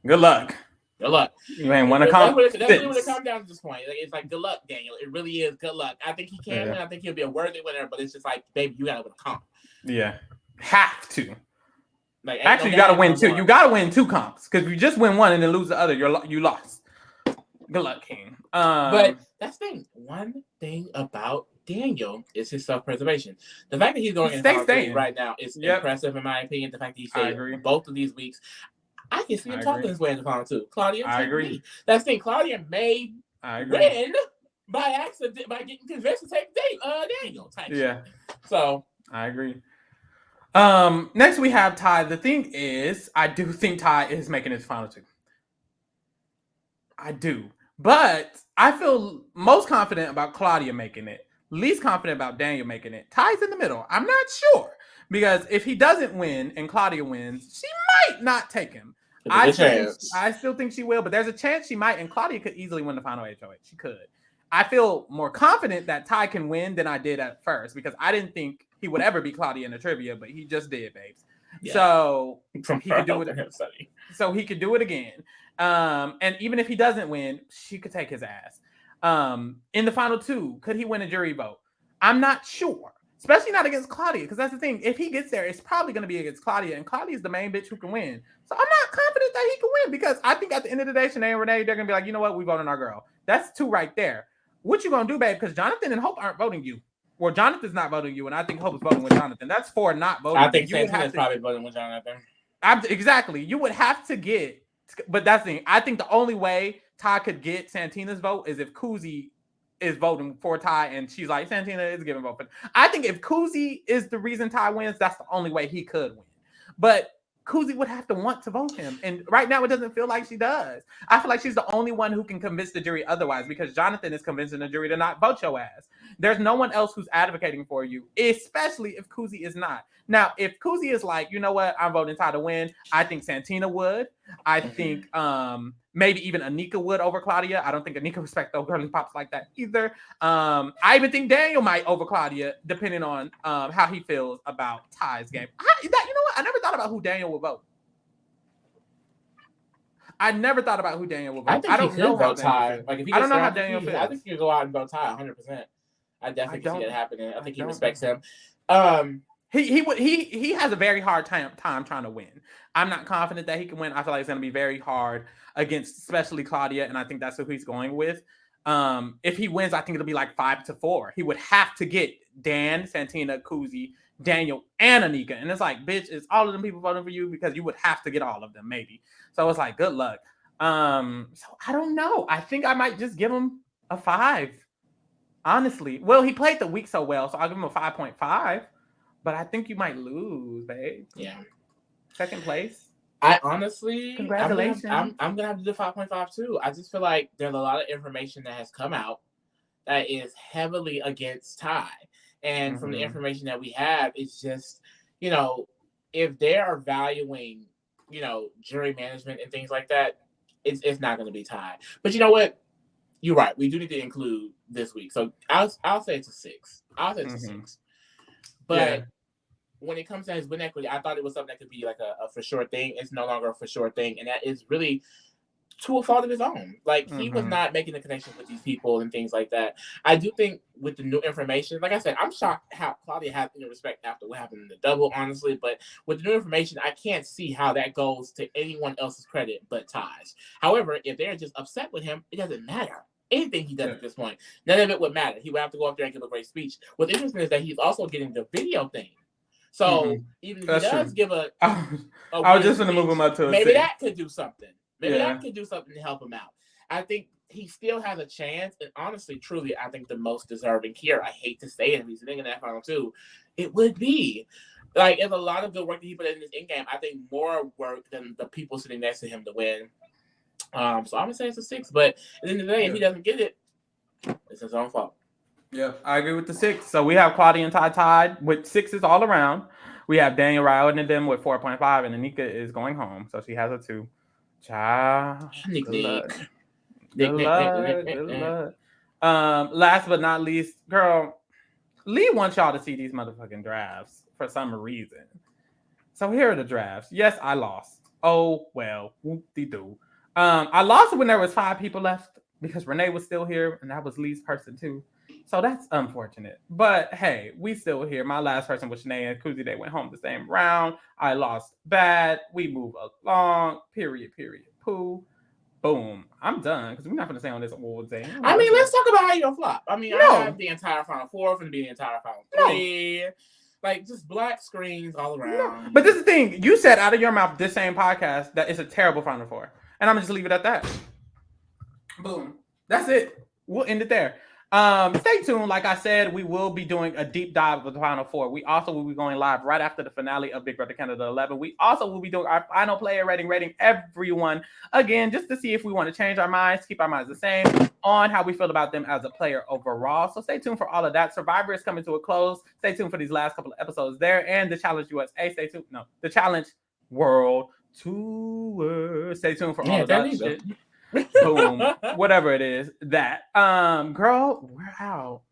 Good luck. Good luck. You ain't want to come. That's really what it comes down to this point. Like, it's like, good luck, Daniel. It really is good luck. I think he can win. I think he'll be a worthy winner. But it's just like, baby, you got to win a comp. Yeah. Have to. Like, actually, you got to win 2. You got to win 2 comps. Because if you just win 1 and then lose the other, you lost. Good luck, King. But that's the thing. One thing about Daniel is his self-preservation. The fact that he's going in the right now is impressive, in my opinion. The fact that he stayed both of these weeks, I can see him talking his way in the final 2. Claudia, I agree. That's the thing. Claudia may win by accident, by getting convinced to take Daniel. Shit. So I agree. Next we have Ty. The thing is, I do think Ty is making his final 2. I do. But I feel most confident about Claudia making it. Least confident about Daniel making it. Ty's in the middle. I'm not sure. Because if he doesn't win and Claudia wins, she might not take him. I still think she will, but there's a chance she might, and Claudia could easily win the final HOH. She could. I feel more confident that Ty can win than I did at first, because I didn't think he would ever be Claudia in the trivia, but he just did, babes. Yeah. So he could do it. So he could do it again. And even if he doesn't win, she could take his ass. In the final 2, could he win a jury vote? I'm not sure. Especially not against Claudia, because that's the thing. If he gets there, it's probably going to be against Claudia, and Claudia's the main bitch who can win. So I'm not confident that he can win, because I think at the end of the day, Shanae and Renee, they're going to be like, you know what? We voted our girl. That's 2 right there. What you going to do, babe? Because Jonathan and Hope aren't voting you. Well, Jonathan's not voting you, and I think Hope is voting with Jonathan. That's 4 not voting. I think Santina's probably voting with Jonathan. Exactly. You would have to get, but that's the thing. I think the only way Ty could get Santina's vote is if Kuzi is voting for Ty, and she's like, Santina is giving vote. But I think if Kuzi is the reason Ty wins, that's the only way he could win. But Kuzi would have to want to vote him. And right now, it doesn't feel like she does. I feel like she's the only one who can convince the jury otherwise because Jonathan is convincing the jury to not vote your ass. There's no one else who's advocating for you, especially if Kuzi is not. Now, if Kuzi is like, you know what, I'm voting Ty to win, I think Santina would. I think maybe even Anika would over Claudia. I don't think Anika respects those girly pops like that either. I even think Daniel might over Claudia, depending on how he feels about Ty's game. You know what? I never thought about who Daniel would vote. I never thought about who Daniel would vote. I don't know how Ty. Like if he I don't know how Daniel feels. I think he could go out and vote Ty 100%. I definitely see it happening. I think he respects him. He has a very hard time trying to win. I'm not confident that he can win. I feel like it's going to be very hard against especially Claudia, and I think that's who he's going with. If he wins, I think it'll be like 5-4. He would have to get Dan, Santina, Kuzi, Daniel, and Anika. And it's like, bitch, it's all of them people voting for you because you would have to get all of them, maybe. So it's like, good luck. So I don't know. I think I might just give him a 5. Honestly. Well, he played the week so well, so I'll give him a 5.5. But I think you might lose, babe. Yeah. Second place. I honestly, congratulations. I'm gonna have to do 5.5 too. I just feel like there's a lot of information that has come out that is heavily against Ty. And from the information that we have, it's just, you know, if they are valuing, you know, jury management and things like that, it's not going to be Ty. But you know what? You're right. We do need to include this week. So I'll say it's a 6. I'll say it's a 6. But when it comes to his win equity, I thought it was something that could be like a for sure thing. It's no longer a for sure thing. And that is really to a fault of his own. Like, he was not making the connections with these people and things like that. I do think with the new information, like I said, I'm shocked how Claudia had any respect after what happened in the double, honestly. But with the new information, I can't see how that goes to anyone else's credit but Ty's. However, if they're just upset with him, it doesn't matter. Anything he does at this point, none of it would matter. He would have to go up there and give a great speech. What's interesting is that he's also getting the video thing. So even if he does give a I was just going to move him up to a maybe 6. that could do something. Maybe that could do something to help him out. I think he still has a chance. And honestly, truly, I think the most deserving here, I hate to say it, if he's sitting in that final 2, it would be. Like, it's a lot of good work that he put in this in-game. I think more work than the people sitting next to him to win. So I'm going to say it's a 6. But at the end of the day, if he doesn't get it, it's his own fault. Yeah, I agree with the 6. So we have Claudia and Ty tied with 6s all around. We have Daniel riding and them with 4.5, and Anika is going home, so she has a 2. Child. Good luck. Last but not least, girl, Lee wants y'all to see these motherfucking drafts for some reason. So here are the drafts. Yes, I lost. Oh well, whoop-de-doo. I lost when there was 5 people left because Renee was still here, and that was Lee's person too. So that's unfortunate. But hey, we still here. My last person was Renee and Kuzi. They went home the same round. I lost bad. We move along. Period. Poo. Boom. I'm done because we're not going to stay on this all day. I mean, let's talk about how you're flop. I mean, I have the entire Final 4 and the entire Final 3. No. Like, just black screens all around. No. But this is the thing. You said out of your mouth this same podcast that it's a terrible Final 4. And I'm going to just leave it at that. Boom. That's it. We'll end it there. Stay tuned. Like I said, we will be doing a deep dive with the Final 4. We also will be going live right after the finale of Big Brother Canada 11. We also will be doing our final player rating everyone again, just to see if we want to change our minds, keep our minds the same on how we feel about them as a player overall. So stay tuned for all of that. Survivor is coming to a close. Stay tuned for these last couple of episodes there, and the Challenge USA. Stay tuned. No, the Challenge World Tour. Stay tuned for all of that shit. Boom. Whatever it is. That. Girl, we're out.